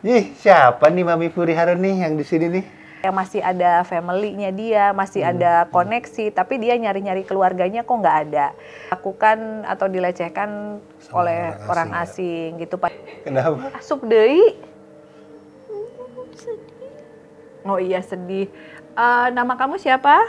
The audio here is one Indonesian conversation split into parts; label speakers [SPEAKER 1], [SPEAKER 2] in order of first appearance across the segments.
[SPEAKER 1] Ih, siapa nih Mami Furihara nih yang di sini nih?
[SPEAKER 2] Yang masih ada family-nya dia, masih ada koneksi, tapi dia nyari-nyari keluarganya kok nggak ada. Lakukan atau dilecehkan
[SPEAKER 1] Sama
[SPEAKER 2] oleh orang
[SPEAKER 1] ya?
[SPEAKER 2] asing gitu Pak.
[SPEAKER 1] Kenapa?
[SPEAKER 2] Asup deui. Oh iya sedih. Nama kamu siapa?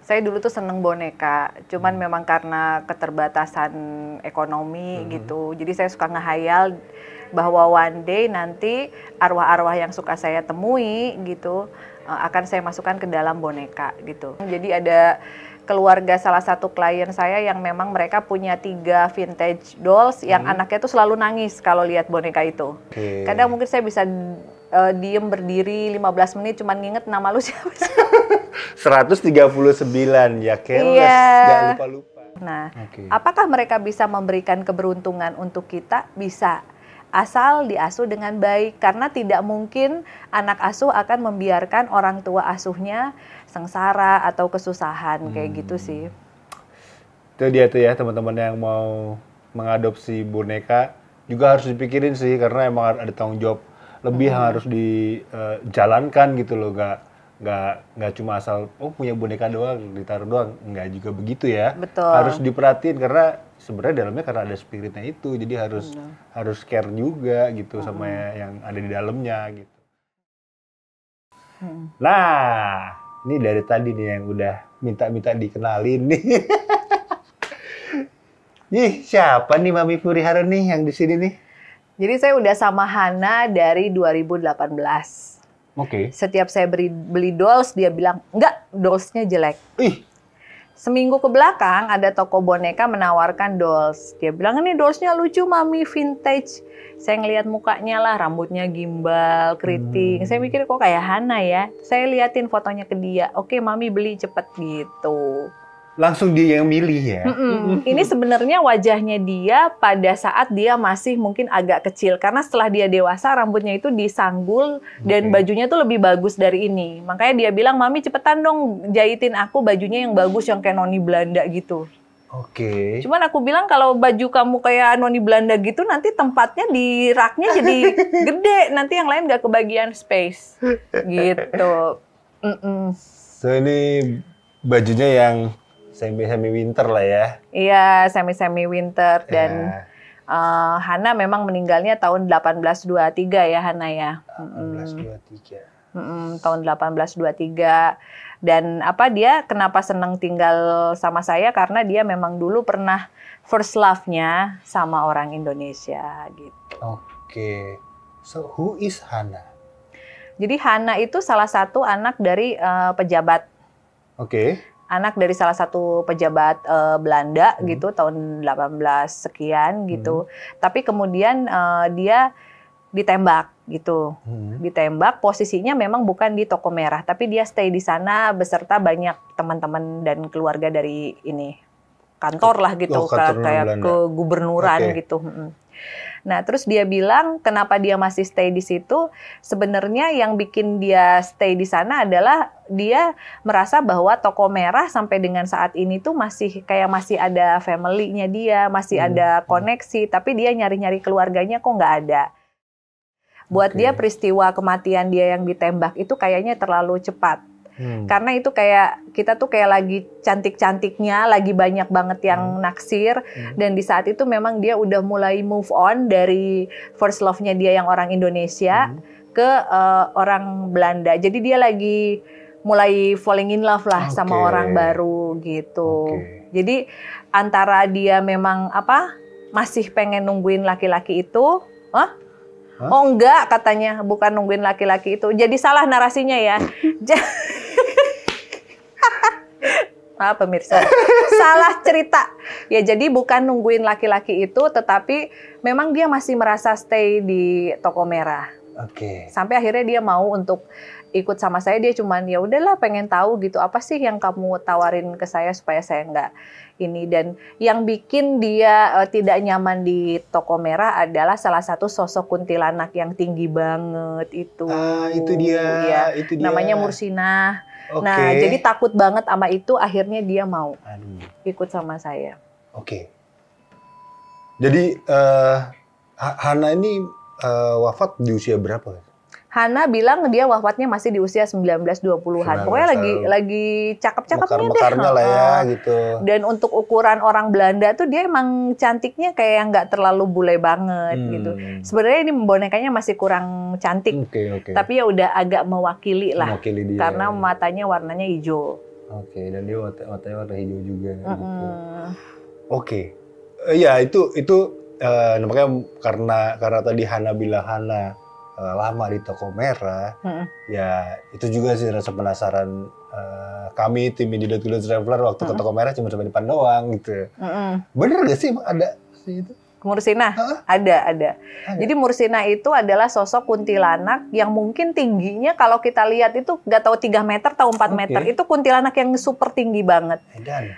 [SPEAKER 2] Saya dulu tuh seneng boneka, cuman memang karena keterbatasan ekonomi gitu. Jadi saya suka ngehayal bahwa one day nanti arwah-arwah yang suka saya temui gitu akan saya masukkan ke dalam boneka gitu. Jadi ada keluarga salah satu klien saya yang memang mereka punya 3 vintage dolls yang anaknya tuh selalu nangis kalau lihat boneka itu. Kadang mungkin saya bisa diem berdiri 15 menit cuman nginget nama lu siapa sih?
[SPEAKER 1] 139 ya, keles, jangan lupa-lupa.
[SPEAKER 2] Nah, apakah mereka bisa memberikan keberuntungan untuk kita? Bisa, asal diasuh dengan baik. Karena tidak mungkin anak asuh akan membiarkan orang tua asuhnya sengsara atau kesusahan, kayak gitu sih.
[SPEAKER 1] Itu dia tuh ya, teman-teman yang mau mengadopsi boneka juga harus dipikirin sih, karena emang ada tanggung jawab lebih yang harus dijalankan gitu loh, nggak cuma asal punya boneka doang ditaruh doang, nggak juga begitu ya.
[SPEAKER 2] Betul.
[SPEAKER 1] Harus diperhatiin karena sebenarnya dalamnya karena ada spiritnya itu, jadi harus care juga gitu sama yang ada di dalamnya gitu. Nah, ini dari tadi nih yang udah minta dikenalin nih. Ih, siapa nih Mami Furihara nih yang di sini nih?
[SPEAKER 2] Jadi saya udah sama Hana dari 2018. Setiap saya beli dolls, dia bilang, enggak, dollsnya jelek. Seminggu ke belakang, ada toko boneka menawarkan dolls. Dia bilang, ini dollsnya lucu, Mami, vintage. Saya ngeliat mukanya lah, rambutnya gimbal, keriting. Saya mikir, kok kayak Hana ya? Saya liatin fotonya ke dia. Oke, Mami beli cepet gitu.
[SPEAKER 1] Langsung dia yang milih ya?
[SPEAKER 2] Ini sebenarnya wajahnya dia pada saat dia masih mungkin agak kecil. Karena setelah dia dewasa, rambutnya itu disanggul dan bajunya tuh lebih bagus dari ini. Makanya dia bilang, Mami cepetan dong jahitin aku bajunya yang bagus, yang kayak noni Belanda gitu. Cuman aku bilang kalau baju kamu kayak noni Belanda gitu, nanti tempatnya di raknya jadi gede. Nanti yang lain nggak kebagian space. Gitu.
[SPEAKER 1] So ini bajunya yang semi winter lah ya.
[SPEAKER 2] Iya, semi winter dan Hana memang meninggalnya tahun 1823 ya Hana ya.
[SPEAKER 1] 1823.
[SPEAKER 2] Tahun 1823. Dan dia kenapa senang tinggal sama saya karena dia memang dulu pernah first love-nya sama orang Indonesia gitu.
[SPEAKER 1] So who is Hana? Jadi
[SPEAKER 2] Hana itu salah satu anak dari pejabat. Anak dari salah satu pejabat Belanda gitu tahun 18 sekian gitu. Tapi kemudian dia ditembak gitu. Ditembak, posisinya memang bukan di Toko Merah, tapi dia stay di sana beserta banyak teman-teman dan keluarga dari ini kantor lah gitu, kayak kegubernuran gitu. Nah, terus dia bilang kenapa dia masih stay di situ? Sebenarnya yang bikin dia stay di sana adalah dia merasa bahwa Toko Merah sampai dengan saat ini tuh masih ada family-nya dia, masih ada koneksi, tapi dia nyari-nyari keluarganya kok nggak ada. Buat dia peristiwa kematian dia yang ditembak itu kayaknya terlalu cepat. Karena itu kayak kita tuh kayak lagi cantik-cantiknya, lagi banyak banget yang naksir, dan di saat itu memang dia udah mulai move on dari first love-nya dia yang orang Indonesia ke orang Belanda. Jadi dia lagi mulai falling in love lah sama orang baru gitu. Jadi antara dia memang masih pengen nungguin laki-laki itu, oh enggak katanya, bukan nungguin laki-laki itu. Jadi salah narasinya ya. Maaf pemirsa, salah cerita. Ya jadi bukan nungguin laki-laki itu, tetapi memang dia masih merasa stay di Toko Merah. Sampai akhirnya dia mau untuk ikut sama saya. Dia cuman ya udahlah pengen tahu gitu, apa sih yang kamu tawarin ke saya supaya saya nggak ini. Dan yang bikin dia tidak nyaman di toko merah adalah salah satu sosok kuntilanak yang tinggi banget itu.
[SPEAKER 1] Itu dia.
[SPEAKER 2] Ya,
[SPEAKER 1] Itu dia.
[SPEAKER 2] namanya Mursinah. Nah, jadi takut banget sama itu, akhirnya dia mau ikut sama saya.
[SPEAKER 1] Jadi Hana ini wafat di usia berapa?
[SPEAKER 2] Hana bilang dia wafatnya masih di usia 19-20-an. Pokoknya lagi cakep-cakepnya deh.
[SPEAKER 1] Lah ya gitu.
[SPEAKER 2] Dan untuk ukuran orang Belanda tuh dia emang cantiknya kayak nggak terlalu bule banget gitu. Sebenarnya ini bonekanya masih kurang cantik. Tapi ya udah agak mewakili lah.
[SPEAKER 1] Dia.
[SPEAKER 2] Karena matanya warnanya hijau.
[SPEAKER 1] Dan dia matanya warna hijau juga gitu. Ya itu namanya karena tadi Hana bilang Hana lama di toko merah, ya itu juga sih rasa penasaran kami tim Indie.Kilo Traveler waktu ke toko merah cuma sampai depan doang gitu. Bener gak sih emang ada sih itu?
[SPEAKER 2] Mursinah? Ada. Jadi Mursinah itu adalah sosok kuntilanak yang mungkin tingginya kalau kita lihat itu nggak tahu 3 meter atau 4 meter. Itu kuntilanak yang super tinggi banget.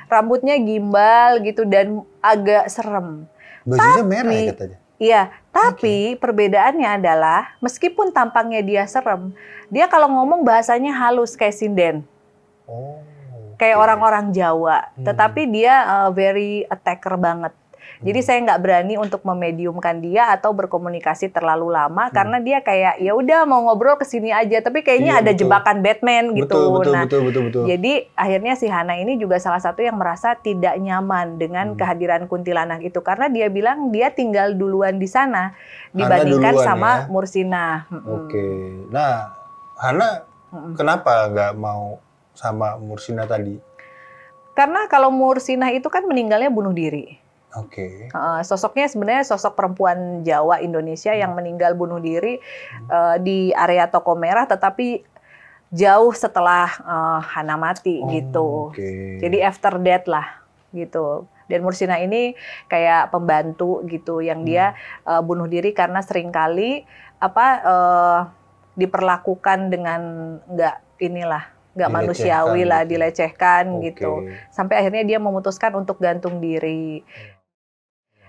[SPEAKER 2] Rambutnya gimbal gitu dan agak serem.
[SPEAKER 1] Bajunya merah ya katanya?
[SPEAKER 2] Iya, tapi perbedaannya adalah meskipun tampangnya dia serem, dia kalau ngomong bahasanya halus kayak sinden. Kayak orang-orang Jawa, tetapi dia very attacker banget. Jadi saya nggak berani untuk memediumkan dia atau berkomunikasi terlalu lama karena dia kayak ya udah mau ngobrol kesini aja, tapi kayaknya ada jebakan Batman gitu.
[SPEAKER 1] Betul.
[SPEAKER 2] Jadi akhirnya si Hana ini juga salah satu yang merasa tidak nyaman dengan kehadiran kuntilanak itu karena dia bilang dia tinggal duluan di sana dibandingkan sama Mursinah.
[SPEAKER 1] Nah Hana kenapa nggak mau sama Mursinah tadi?
[SPEAKER 2] Karena kalau Mursinah itu kan meninggalnya bunuh diri. Sosoknya sebenarnya sosok perempuan Jawa Indonesia yang meninggal bunuh diri di area toko merah, tetapi jauh setelah Hana mati gitu. Jadi after death lah gitu. Dan Mursinah ini kayak pembantu gitu yang dia bunuh diri karena seringkali diperlakukan dengan nggak manusiawi lah, dilecehkan gitu. Sampai akhirnya dia memutuskan untuk gantung diri.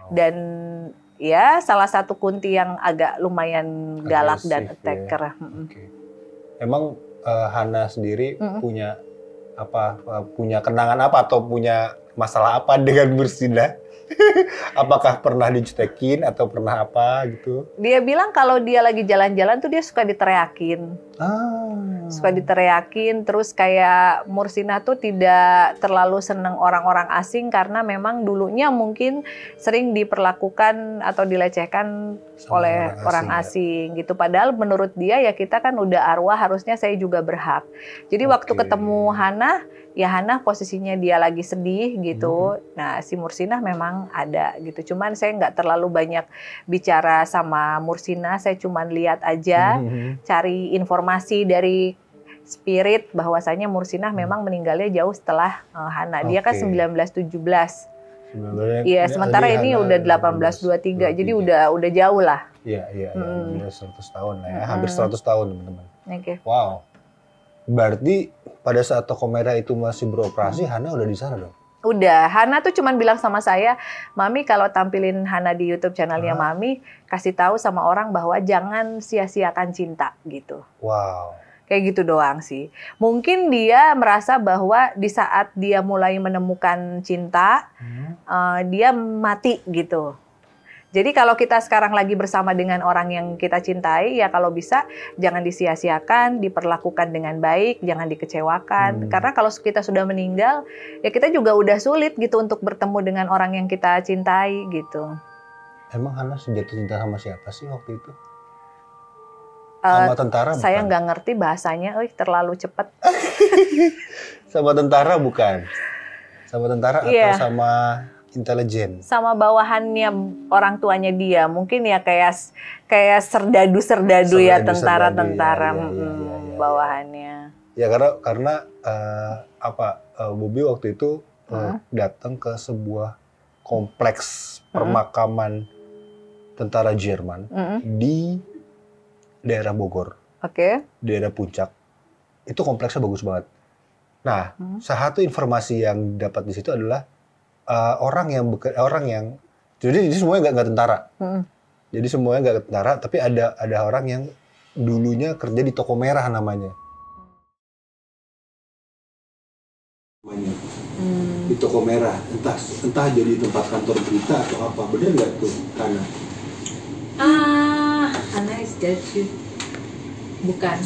[SPEAKER 2] Dan ya salah satu kunti yang agak lumayan galak dan attacker.
[SPEAKER 1] Emang Hana sendiri punya punya kenangan apa atau punya masalah apa dengan Mursinah? Apakah pernah dijutekin atau pernah apa gitu?
[SPEAKER 2] Dia bilang kalau dia lagi jalan-jalan tuh dia suka diteriakin. Suka diteriakin, terus kayak Mursinah tuh tidak terlalu seneng orang-orang asing karena memang dulunya mungkin sering diperlakukan atau dilecehkan oleh orang asing gitu. Padahal menurut dia ya kita kan udah arwah, harusnya saya juga berhak. Jadi waktu ketemu Hana, ya Hana posisinya dia lagi sedih gitu. Nah si Mursinah memang ada gitu. Cuman saya nggak terlalu banyak bicara sama Mursinah, saya cuman lihat aja, cari informasi dari spirit bahwasanya Mursinah memang meninggalnya jauh setelah Hana. Dia kan 1917. Iya, sementara ini udah 1823. Jadi udah jauh lah.
[SPEAKER 1] Iya, udah 100 tahun lah ya. Hampir 100 tahun, teman-teman. Wow. Berarti pada saat toko merah itu masih beroperasi, Hana udah di sana dong?
[SPEAKER 2] Udah, Hana tuh cuman bilang sama saya, Mami kalau tampilin Hana di YouTube channelnya Mami, kasih tahu sama orang bahwa jangan sia-siakan cinta gitu.
[SPEAKER 1] Wow.
[SPEAKER 2] Kayak gitu doang sih. Mungkin dia merasa bahwa di saat dia mulai menemukan cinta, dia mati gitu. Jadi kalau kita sekarang lagi bersama dengan orang yang kita cintai, ya kalau bisa jangan disia-siakan, diperlakukan dengan baik, jangan dikecewakan. Karena kalau kita sudah meninggal, ya kita juga udah sulit gitu untuk bertemu dengan orang yang kita cintai gitu.
[SPEAKER 1] Emang Hana jatuh cinta sama siapa sih waktu itu? Sama tentara bukan?
[SPEAKER 2] Saya nggak ngerti bahasanya, terlalu cepat.
[SPEAKER 1] Sama tentara bukan? Sama tentara atau sama intelijen? Sama
[SPEAKER 2] bawahannya orang tuanya dia. Mungkin ya kayak serdadu ya tentara-tentara bawahannya.
[SPEAKER 1] Ya karena Bobby waktu itu datang ke sebuah kompleks permakaman tentara Jerman di daerah Bogor, daerah Puncak. Itu kompleksnya bagus banget. Nah, salah satu informasi yang dapat di situ adalah orang yang jadi semuanya nggak tentara. Jadi semuanya nggak tentara, tapi ada orang yang dulunya kerja di toko merah namanya. Di toko merah, entah jadi tempat kantor berita atau apa, bener nggak tuh, Hana?
[SPEAKER 2] Hana is judge. Bukan.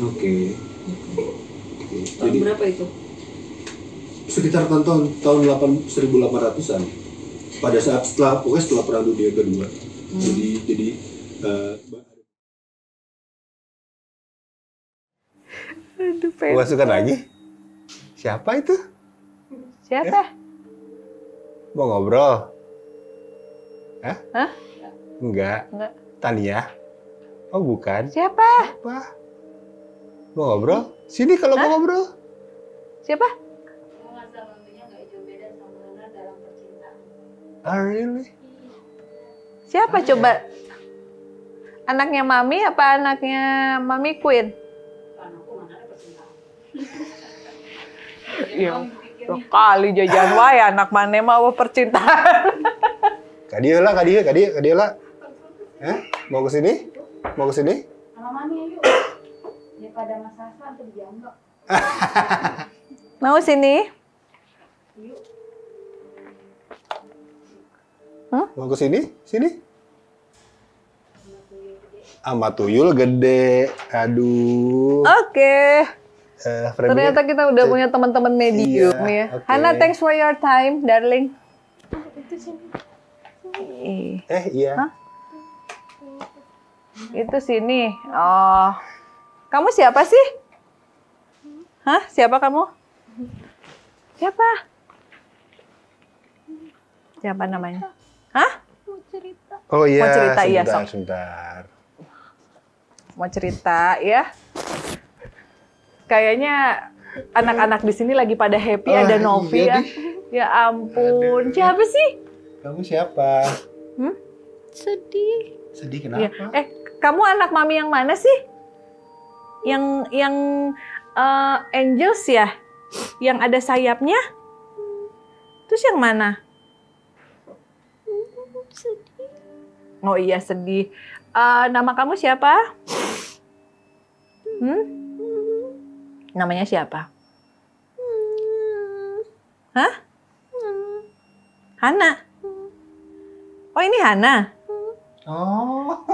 [SPEAKER 1] Oke.
[SPEAKER 2] Tahun berapa itu?
[SPEAKER 1] Sekitar tahun 1800-an. Pada saat setelah Perang Dunia Kedua. Jadi
[SPEAKER 2] Aduh,
[SPEAKER 1] masukkan lagi. Siapa itu?
[SPEAKER 2] Siapa?
[SPEAKER 1] Mau ngobrol? Hah? Enggak. Tania? Oh, bukan.
[SPEAKER 2] Siapa?
[SPEAKER 1] Mau ngobrol? Sini kalau mau ngobrol.
[SPEAKER 2] Siapa?
[SPEAKER 1] Really?
[SPEAKER 2] Siapa coba? Anaknya Mami apa anaknya Mami Queen? Iya, kali jajan wae anak mana mau percintaan.
[SPEAKER 1] Kadiola. Mau ke sini?
[SPEAKER 3] Sama Mami yuk. Daripada Mas Hasan tuh dianggap.
[SPEAKER 2] Mau sini?
[SPEAKER 3] Yuk.
[SPEAKER 1] Mau ke sini? Sama tuyul gede. Aduh.
[SPEAKER 2] Oke.
[SPEAKER 1] Frame-nya.
[SPEAKER 2] Ternyata kita udah punya teman-teman medium
[SPEAKER 1] Iya,
[SPEAKER 2] ya.
[SPEAKER 1] oke.
[SPEAKER 2] Hana, thanks for your time, darling.
[SPEAKER 1] Iya.
[SPEAKER 2] Hah? Itu sini. Oh. Kamu siapa sih? Hah? Siapa kamu? Siapa? Siapa namanya? Hah?
[SPEAKER 1] Oh iya.
[SPEAKER 2] Mau cerita, iya, sok.
[SPEAKER 1] Sebentar.
[SPEAKER 2] Mau cerita ya? Kayaknya anak-anak di sini lagi pada happy, ada Novi
[SPEAKER 1] iya
[SPEAKER 2] ya. Ya ampun, siapa sih?
[SPEAKER 1] Kamu siapa?
[SPEAKER 2] Sedih.
[SPEAKER 1] Sedih
[SPEAKER 2] Ya.
[SPEAKER 1] kenapa?
[SPEAKER 2] Kamu anak Mami yang mana sih? Yang Angels ya? Yang ada sayapnya? Terus yang mana? Sedih. Oh iya, sedih. Nama kamu siapa? Namanya siapa? Hah? Hana? Oh, ini Hana?
[SPEAKER 1] Oh.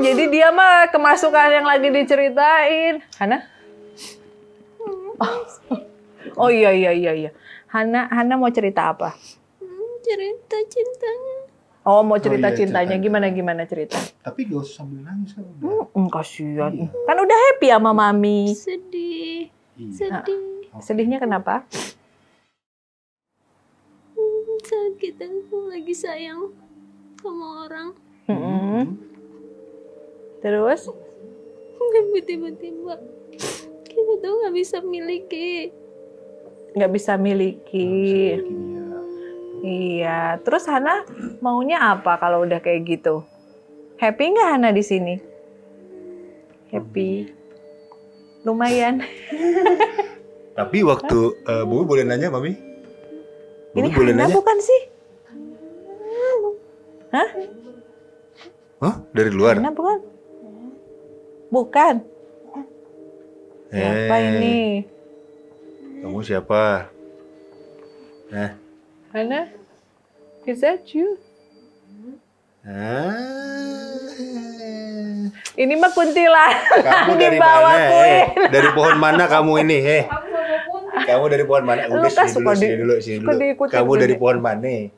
[SPEAKER 2] Jadi dia mah kemasukan yang lagi diceritain. Hana? Oh iya. Hana mau cerita apa?
[SPEAKER 3] Cerita cintanya.
[SPEAKER 2] Oh, mau cerita
[SPEAKER 1] iya,
[SPEAKER 2] cintanya.
[SPEAKER 1] cerita.
[SPEAKER 2] Gimana cerita?
[SPEAKER 1] Tapi gak usah sambil nangis kan.
[SPEAKER 2] Kasihan. Kan udah happy sama Mami.
[SPEAKER 3] Sedih.
[SPEAKER 1] Iya.
[SPEAKER 3] Sedih.
[SPEAKER 2] Sedihnya kenapa?
[SPEAKER 3] Saat kita lagi sayang sama orang.
[SPEAKER 2] Terus?
[SPEAKER 3] Tapi tiba-tiba kita tuh nggak bisa miliki.
[SPEAKER 2] Nggak bisa miliki. Iya. Terus Hana maunya apa kalau udah kayak gitu? Happy nggak Hana di sini? Happy. Lumayan.
[SPEAKER 1] Tapi waktu Bu boleh nanya, Mami?
[SPEAKER 2] Ini
[SPEAKER 1] Bu boleh
[SPEAKER 2] Hana
[SPEAKER 1] nanya?
[SPEAKER 2] bukan sih? Hah?
[SPEAKER 1] Hah? Dari luar?
[SPEAKER 2] Hana bukan? Bukan. Siapa ini?
[SPEAKER 1] Kamu siapa?
[SPEAKER 2] Hana? Is that you? Ini mah kuntilanak.
[SPEAKER 1] Kamu dari
[SPEAKER 2] Dibawa
[SPEAKER 1] mana?
[SPEAKER 2] Queen.
[SPEAKER 1] Dari pohon mana kamu ini? Kamu dari pohon mana?
[SPEAKER 2] Lu
[SPEAKER 1] Udah
[SPEAKER 2] kan
[SPEAKER 1] sini
[SPEAKER 2] suka
[SPEAKER 1] dulu.
[SPEAKER 2] suka diikutin
[SPEAKER 1] Kamu
[SPEAKER 2] gede.
[SPEAKER 1] dari pohon mana?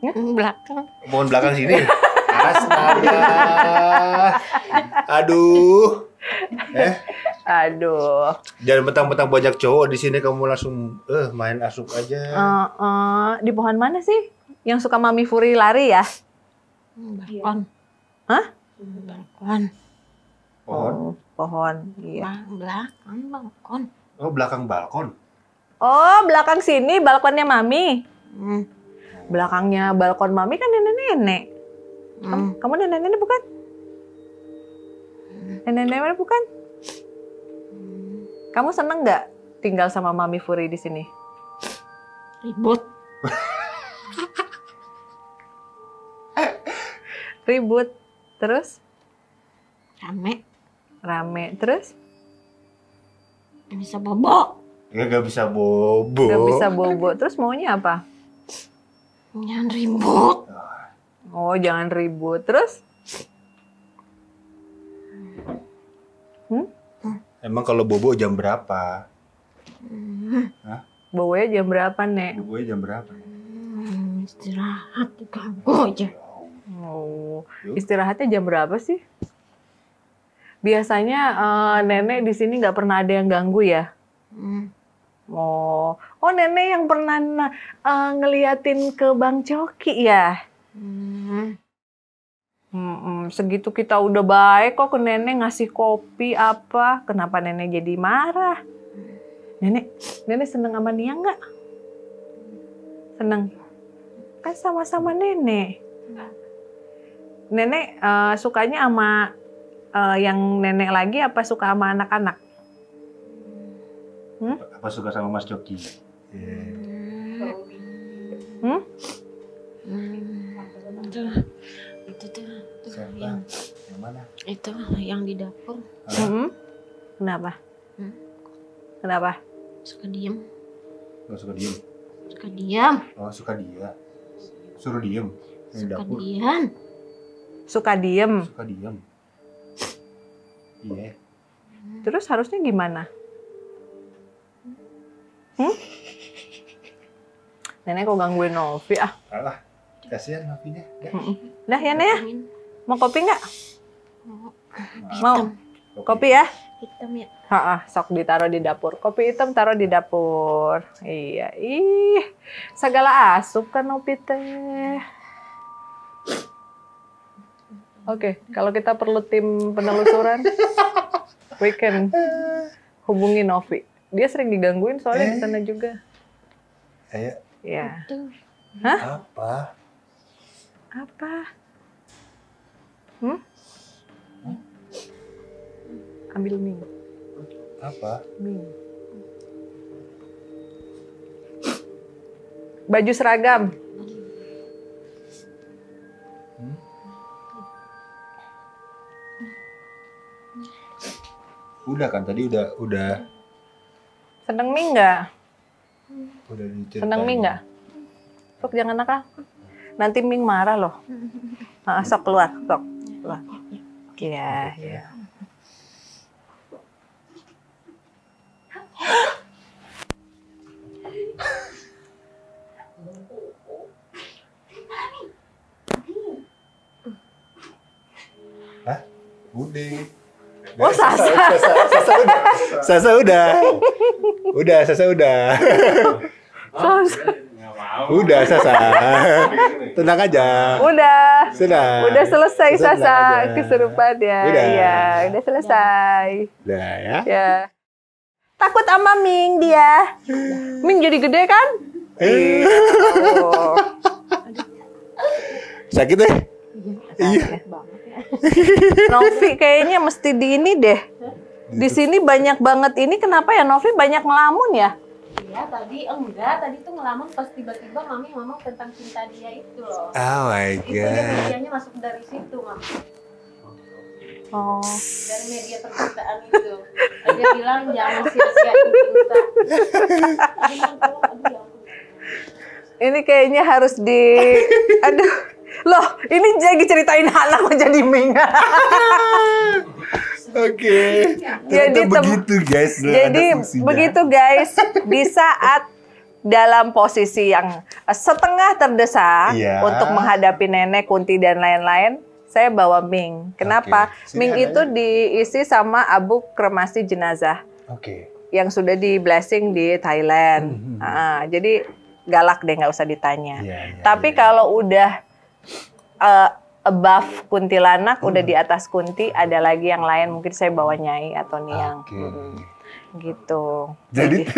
[SPEAKER 3] Belakang.
[SPEAKER 1] Pohon belakang sini. Astaga. Aduh.
[SPEAKER 2] Aduh.
[SPEAKER 1] Jangan betang-betang banyak cowok di sini, kamu langsung main asup aja.
[SPEAKER 2] Di pohon mana sih? Yang suka Mami Furi lari ya?
[SPEAKER 3] Balkon.
[SPEAKER 2] Hah?
[SPEAKER 3] Balkon.
[SPEAKER 1] Pohon?
[SPEAKER 2] Pohon, iya.
[SPEAKER 3] Belakang balkon.
[SPEAKER 1] Oh, belakang balkon.
[SPEAKER 2] Oh, belakang sini balkonnya Mami. Belakangnya balkon Mami kan nenek-nenek. Kamu nenek-nenek bukan? Nenek-nenek bukan? Kamu seneng nggak tinggal sama Mami Furi di sini?
[SPEAKER 4] Ribut.
[SPEAKER 2] Ribut. Terus?
[SPEAKER 4] Rame.
[SPEAKER 2] Terus?
[SPEAKER 4] Bisa bobo.
[SPEAKER 1] Ya gak bisa bobo.
[SPEAKER 2] Gak bisa bobo. Terus maunya apa?
[SPEAKER 4] Jangan ribut.
[SPEAKER 2] Oh, jangan ribut. Terus?
[SPEAKER 1] Emang kalau bobo jam berapa? Hah?
[SPEAKER 2] Bobonya jam berapa, Nek?
[SPEAKER 1] Bobonya jam berapa?
[SPEAKER 4] Istirahat diganggu aja.
[SPEAKER 2] Oh, istirahatnya jam berapa sih? Biasanya nenek di sini nggak pernah ada yang ganggu ya? Oh, nenek yang pernah ngeliatin ke Bang Coki ya? Segitu kita udah baik kok ke nenek ngasih kopi apa? Kenapa nenek jadi marah? Nenek seneng sama Nia nggak? Seneng? Kan sama-sama nenek. Nenek sukanya sama yang nenek lagi apa suka sama anak-anak?
[SPEAKER 1] Apa suka sama Mas Coki?
[SPEAKER 4] Itu tuh
[SPEAKER 1] Siapa?
[SPEAKER 4] yang
[SPEAKER 1] mana?
[SPEAKER 4] itu yang di dapur
[SPEAKER 2] Kenapa? Kenapa?
[SPEAKER 4] suka diem.
[SPEAKER 1] Gak suka diem.
[SPEAKER 4] Suka diam.
[SPEAKER 1] Oh, suka dia. Suruh diem. Yang di
[SPEAKER 4] Suka
[SPEAKER 1] dapur.
[SPEAKER 4] diam.
[SPEAKER 2] Suka diem.
[SPEAKER 1] Suka diem. Iya.
[SPEAKER 2] Terus harusnya gimana? Nenek kok gangguin Novi ah?
[SPEAKER 1] Alah, kasihan Novinya.
[SPEAKER 2] Dah ya Nek ya? Mau kopi nggak?
[SPEAKER 4] Mau.
[SPEAKER 2] Mau kopi ya?
[SPEAKER 4] Hitam ya.
[SPEAKER 2] Sok ditaruh di dapur. Kopi hitam taruh di dapur. Iya, segala asup kan Novi teh. Oke, kalau kita perlu tim penelusuran, we can hubungi Novi. Dia sering digangguin soalnya di sana juga.
[SPEAKER 1] Ayo.
[SPEAKER 2] Ya.
[SPEAKER 1] Hah?
[SPEAKER 2] Apa? Ambil mie.
[SPEAKER 1] Apa?
[SPEAKER 2] Mie. Baju seragam.
[SPEAKER 1] Udah kan tadi udah.
[SPEAKER 2] Seneng mie nggak?
[SPEAKER 1] Udah diceritain.
[SPEAKER 2] Seneng mie nggak? Sok jangan nakal. Nanti Ming marah loh. Sok keluar, sok keluar. Iya, iya.
[SPEAKER 1] Hah? Udah.
[SPEAKER 2] Oh, Sasa.
[SPEAKER 1] Sasa udah. Sasa udah. Udah Sasa. Tenang aja.
[SPEAKER 2] Udah.
[SPEAKER 1] Sudah.
[SPEAKER 2] Udah selesai
[SPEAKER 1] Tenang
[SPEAKER 2] Sasa
[SPEAKER 1] aja.
[SPEAKER 2] kesurupannya.
[SPEAKER 1] Udah.
[SPEAKER 2] Iya, udah selesai.
[SPEAKER 1] Udah ya.
[SPEAKER 2] Ya. Takut sama Ming dia. Ming jadi gede kan? Oh.
[SPEAKER 1] Sakit deh. Iya.
[SPEAKER 2] Novi kayaknya mesti di ini deh. Di sini banyak banget ini. Kenapa ya Novi banyak ngelamun ya?
[SPEAKER 3] Iya, tadi tuh ngelamun pas tiba-tiba Mami ngomong tentang cinta dia itu loh.
[SPEAKER 1] Oh my
[SPEAKER 3] Itu dia
[SPEAKER 1] god.
[SPEAKER 3] medianya masuk dari situ, Mami.
[SPEAKER 2] Oh.
[SPEAKER 3] Dari media percintaan itu. Dia bilang jangan sia-siain cinta. Dia bilang, tolong, aduh ya ampun.
[SPEAKER 2] Ini kayaknya harus di... Aduh. Loh, ini lagi ceritain Hana kok jadi Ming.
[SPEAKER 1] Oke.
[SPEAKER 2] Jadi
[SPEAKER 1] begitu guys.
[SPEAKER 2] Jadi begitu guys, di saat dalam posisi yang setengah terdesak
[SPEAKER 1] Iya.
[SPEAKER 2] untuk menghadapi nenek, Kunti dan lain-lain, saya bawa Ming. Kenapa?
[SPEAKER 1] Oke. Sini
[SPEAKER 2] Ming
[SPEAKER 1] ada
[SPEAKER 2] itu diisi sama abu kremasi jenazah
[SPEAKER 1] Oke.
[SPEAKER 2] yang sudah di blessing di Thailand. Jadi galak deh, nggak usah ditanya.
[SPEAKER 1] Iya,
[SPEAKER 2] Tapi kalau udah above kuntilanak, udah di atas kunti, ada lagi yang lain. Mungkin saya bawa Nyai atau Niang.
[SPEAKER 1] Oke.
[SPEAKER 2] Gitu.
[SPEAKER 1] Jadi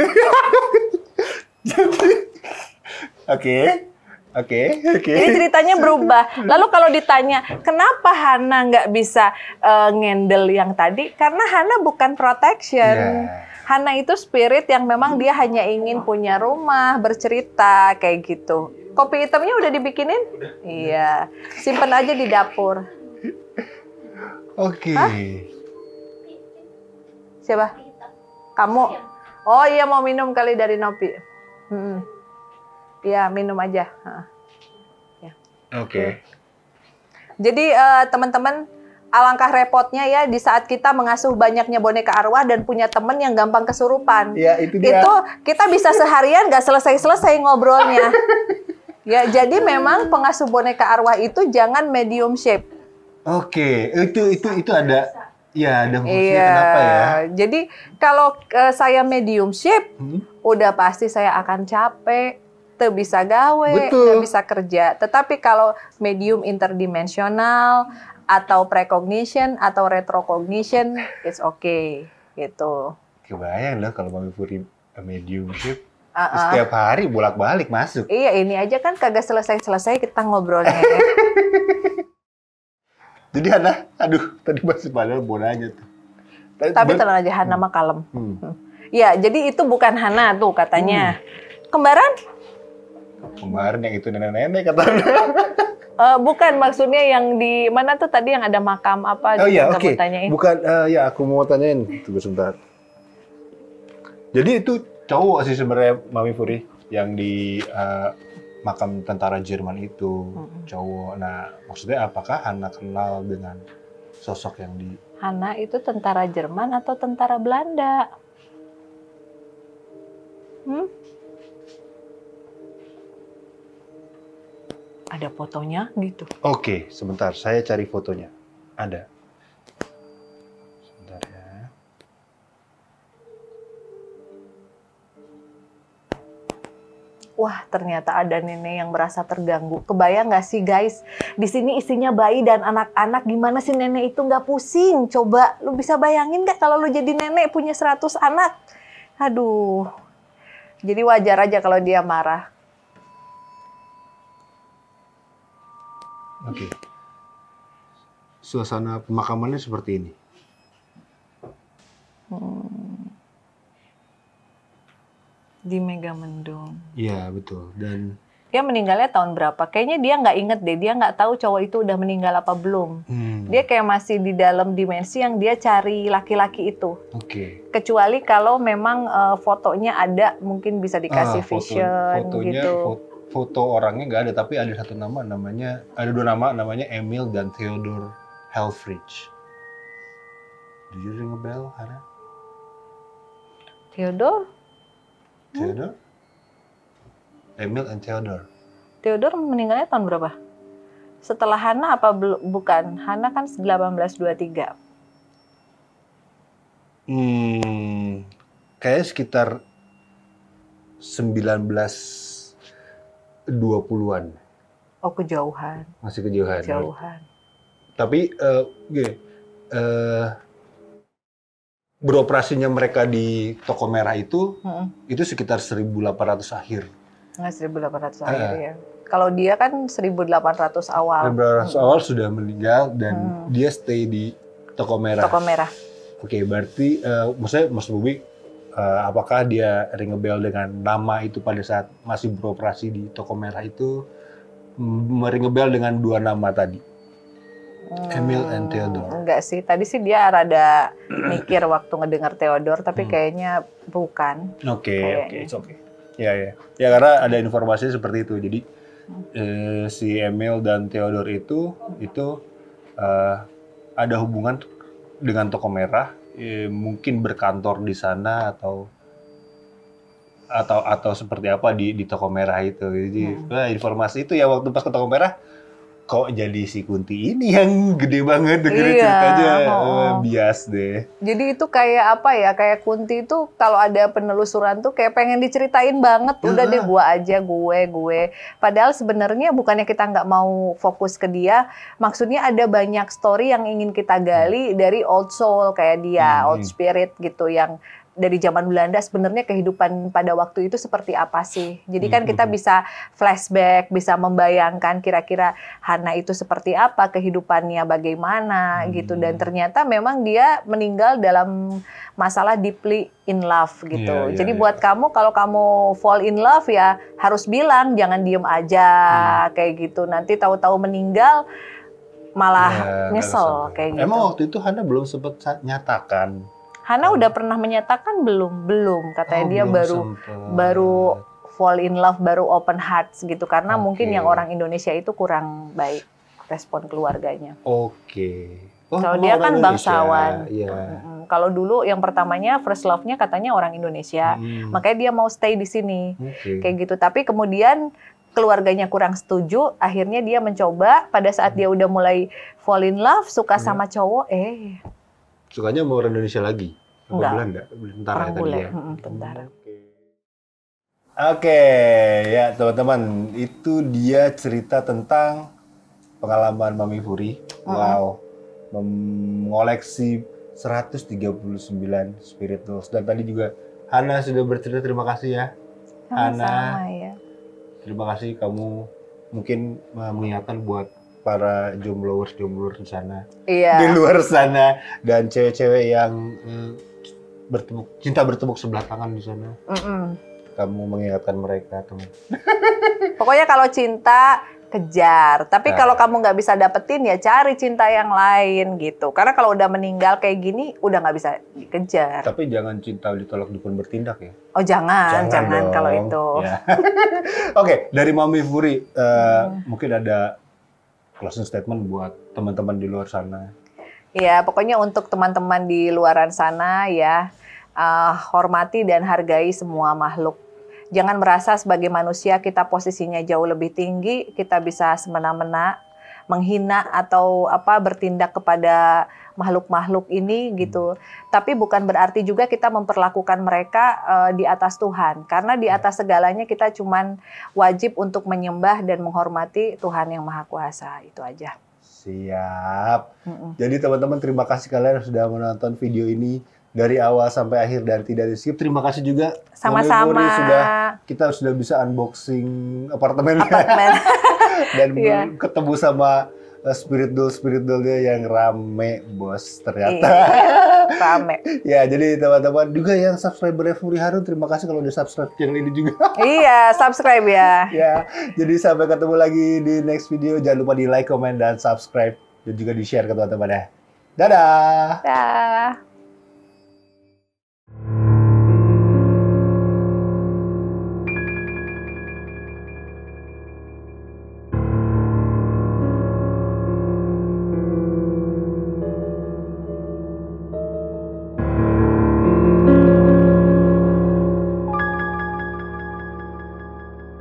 [SPEAKER 1] Oke.
[SPEAKER 2] Ini ceritanya berubah. Lalu kalau ditanya, kenapa Hana nggak bisa ngendel yang tadi? Karena Hana bukan protection.
[SPEAKER 1] Iya.
[SPEAKER 2] Hana itu spirit yang memang dia hanya ingin punya rumah, bercerita kayak gitu. Kopi hitamnya udah dibikinin? Udah. Iya, simpen aja di dapur.
[SPEAKER 1] Oke.
[SPEAKER 2] Siapa? Kamu? Oh iya, mau minum kali dari Nopi. Iya, minum aja. Ya.
[SPEAKER 1] Oke.
[SPEAKER 2] Jadi teman-teman, alangkah repotnya ya di saat kita mengasuh banyaknya boneka arwah dan punya temen yang gampang kesurupan.
[SPEAKER 1] Ya, itu dia.
[SPEAKER 2] Itu kita bisa seharian nggak selesai-selesai ngobrolnya. Ya, jadi memang pengasuh boneka arwah itu jangan medium shape.
[SPEAKER 1] Oke, itu ada, ya ada fungsinya.
[SPEAKER 2] Iya.
[SPEAKER 1] Kenapa ya?
[SPEAKER 2] Jadi kalau saya medium shape, udah pasti saya akan capek, teu bisa gawe, teu bisa kerja. Tetapi kalau medium interdimensional atau precognition atau retrocognition, it's okay, gitu.
[SPEAKER 1] Kebayang loh kalau Mami Puri medium shape. Setiap hari bolak-balik masuk.
[SPEAKER 2] Iya, ini aja kan kagak selesai-selesai kita ngobrolnya. Ya.
[SPEAKER 1] Jadi Hana, aduh, tadi masih padahal mau nanya tuh.
[SPEAKER 2] Tapi tenang aja, Hana mah kalem. Ya, jadi itu bukan Hana tuh katanya. Kembaran?
[SPEAKER 1] Kemarin yang itu nenek-nenek katanya.
[SPEAKER 2] Bukan, maksudnya yang di mana tuh tadi yang ada makam apa?
[SPEAKER 1] Oh iya, oke.
[SPEAKER 2] Tanyain.
[SPEAKER 1] Bukan, ya aku mau tanyain. Tunggu sebentar. Jadi itu cowok sih sebenarnya Mami Puri yang di makam tentara Jerman itu cowok. Nah, maksudnya apakah Hana kenal dengan sosok yang di
[SPEAKER 2] Hana itu tentara Jerman atau tentara Belanda? Ada fotonya gitu.
[SPEAKER 1] Oke, sebentar. Saya cari fotonya. Ada. Sebentar ya.
[SPEAKER 2] Wah, ternyata ada nenek yang merasa terganggu. Kebayang nggak sih guys? Di sini isinya bayi dan anak-anak. Gimana sih nenek itu nggak pusing? Coba, lu bisa bayangin nggak kalau lu jadi nenek punya 100 anak? Aduh. Jadi wajar aja kalau dia marah.
[SPEAKER 1] Oke. Suasana pemakamannya seperti ini.
[SPEAKER 2] Di Megamendung.
[SPEAKER 1] Iya, betul. Dan
[SPEAKER 2] dia meninggalnya tahun berapa? Kayaknya dia nggak inget deh. Dia nggak tahu cowok itu udah meninggal apa belum. Dia kayak masih di dalam dimensi yang dia cari laki-laki itu.
[SPEAKER 1] Oke.
[SPEAKER 2] Kecuali kalau memang fotonya ada, mungkin bisa dikasih vision
[SPEAKER 1] fotonya,
[SPEAKER 2] gitu.
[SPEAKER 1] Foto orangnya nggak ada, tapi ada satu nama, ada dua nama, namanya Emil dan Theodor Helfrich. Do you ring a bell, Hana?
[SPEAKER 2] Theodor?
[SPEAKER 1] Theodor? Emil and Theodor.
[SPEAKER 2] Theodor meninggalnya tahun berapa? Setelah Hana apa bukan? Hana kan 1823.
[SPEAKER 1] Kayaknya sekitar 1920-an.
[SPEAKER 2] Oh, kejauhan.
[SPEAKER 1] Masih kejauhan.
[SPEAKER 2] Kejauhan.
[SPEAKER 1] Tapi beroperasinya mereka di Toko Merah itu sekitar 1800 akhir.
[SPEAKER 2] Nggak 1800 akhir ya. Kalau dia kan 1800 awal.
[SPEAKER 1] 1800 awal sudah meninggal dan dia stay di Toko Merah.
[SPEAKER 2] Toko Merah.
[SPEAKER 1] Oke, berarti maksudnya Mas Bobi, apakah dia ring a bell dengan nama itu pada saat masih beroperasi di Toko Merah itu ring a bell dengan dua nama tadi? Emil and Theodor.
[SPEAKER 2] Enggak sih, tadi sih dia rada mikir waktu ngedengar Theodor, tapi kayaknya bukan.
[SPEAKER 1] Oke, it's okay. Ya, karena ada informasi seperti itu. Jadi si Emil dan Theodor itu ada hubungan dengan Toko Merah, mungkin berkantor di sana atau seperti apa di Toko Merah itu. Jadi informasi itu ya waktu pas ke Toko Merah, kok jadi si Kunti ini yang gede banget dengerin ceritanya, bias deh.
[SPEAKER 2] Jadi itu kayak apa ya, kayak Kunti itu kalau ada penelusuran tuh kayak pengen diceritain banget, udah deh gua aja, gue. Padahal sebenarnya bukannya kita nggak mau fokus ke dia, maksudnya ada banyak story yang ingin kita gali dari old soul kayak dia, old spirit gitu, yang dari zaman Belanda sebenarnya kehidupan pada waktu itu seperti apa sih. Jadi kan kita bisa flashback, bisa membayangkan kira-kira Hana itu seperti apa, kehidupannya bagaimana gitu. Dan ternyata memang dia meninggal dalam masalah deeply in love gitu. Jadi buat kamu, kalau kamu fall in love ya harus bilang, jangan diem aja kayak gitu. Nanti tahu-tahu meninggal malah nyesel kayak gitu.
[SPEAKER 1] Emang waktu itu Hana belum sempat nyatakan?
[SPEAKER 2] Hana udah pernah menyatakan belum katanya dia baru fall in love, baru open hearts gitu, karena mungkin yang orang Indonesia itu kurang baik respon keluarganya. Kalau dia kan bangsawan. Kalau dulu yang pertamanya first love-nya katanya orang Indonesia, makanya dia mau stay di sini kayak gitu. Tapi kemudian keluarganya kurang setuju, akhirnya dia mencoba. Pada saat dia udah mulai fall in love, suka sama cowok,
[SPEAKER 1] sukanya mau orang Indonesia lagi?
[SPEAKER 2] Enggak.
[SPEAKER 1] Belanda? Tentara
[SPEAKER 2] orang
[SPEAKER 1] tadi
[SPEAKER 2] bule,
[SPEAKER 1] ya?
[SPEAKER 2] tentara.
[SPEAKER 1] Oke, ya teman-teman, itu dia cerita tentang pengalaman Mami Furi. Wow, mengoleksi 139 spirit dolls. Dan tadi juga Hana sudah bercerita, terima kasih ya. Hana,
[SPEAKER 2] ya.
[SPEAKER 1] Terima kasih kamu mungkin mengingatkan buat para jombloers di sana, di luar sana, dan cewek-cewek yang cinta bertepuk sebelah tangan di sana. Kamu mengingatkan mereka, teman.
[SPEAKER 2] Pokoknya kalau cinta kejar, tapi kalau kamu nggak bisa dapetin ya cari cinta yang lain gitu. Karena kalau udah meninggal kayak gini udah nggak bisa dikejar.
[SPEAKER 1] Tapi jangan cinta ditolak dukun bertindak ya.
[SPEAKER 2] Oh jangan kalau itu.
[SPEAKER 1] Ya. Oke, dari Mami Furi mungkin ada closing statement buat teman-teman di luar sana.
[SPEAKER 2] Ya, pokoknya untuk teman-teman di luaran sana ya, hormati dan hargai semua makhluk. Jangan merasa sebagai manusia kita posisinya jauh lebih tinggi, kita bisa semena-mena menghina atau bertindak kepada makhluk-makhluk ini gitu. Tapi bukan berarti juga kita memperlakukan mereka di atas Tuhan. Karena di atas segalanya kita cuman wajib untuk menyembah dan menghormati Tuhan yang Maha Kuasa. Itu aja.
[SPEAKER 1] Siap. Jadi teman-teman, terima kasih kalian sudah menonton video ini dari awal sampai akhir dan tidak di-skip. Terima kasih juga
[SPEAKER 2] sama-sama.
[SPEAKER 1] Kita sudah bisa unboxing apartemen. Dan ketemu sama spirit doll-nya yang rame, bos, ternyata.
[SPEAKER 2] Rame.
[SPEAKER 1] Ya, jadi teman-teman juga yang subscriber Furi Harun, terima kasih kalau udah subscribe channel ini juga.
[SPEAKER 2] Iya, subscribe ya.
[SPEAKER 1] Ya, jadi sampai ketemu lagi di next video. Jangan lupa di like, comment, dan subscribe. Dan juga di-share ke teman-teman ya. Dadah!
[SPEAKER 2] Dah.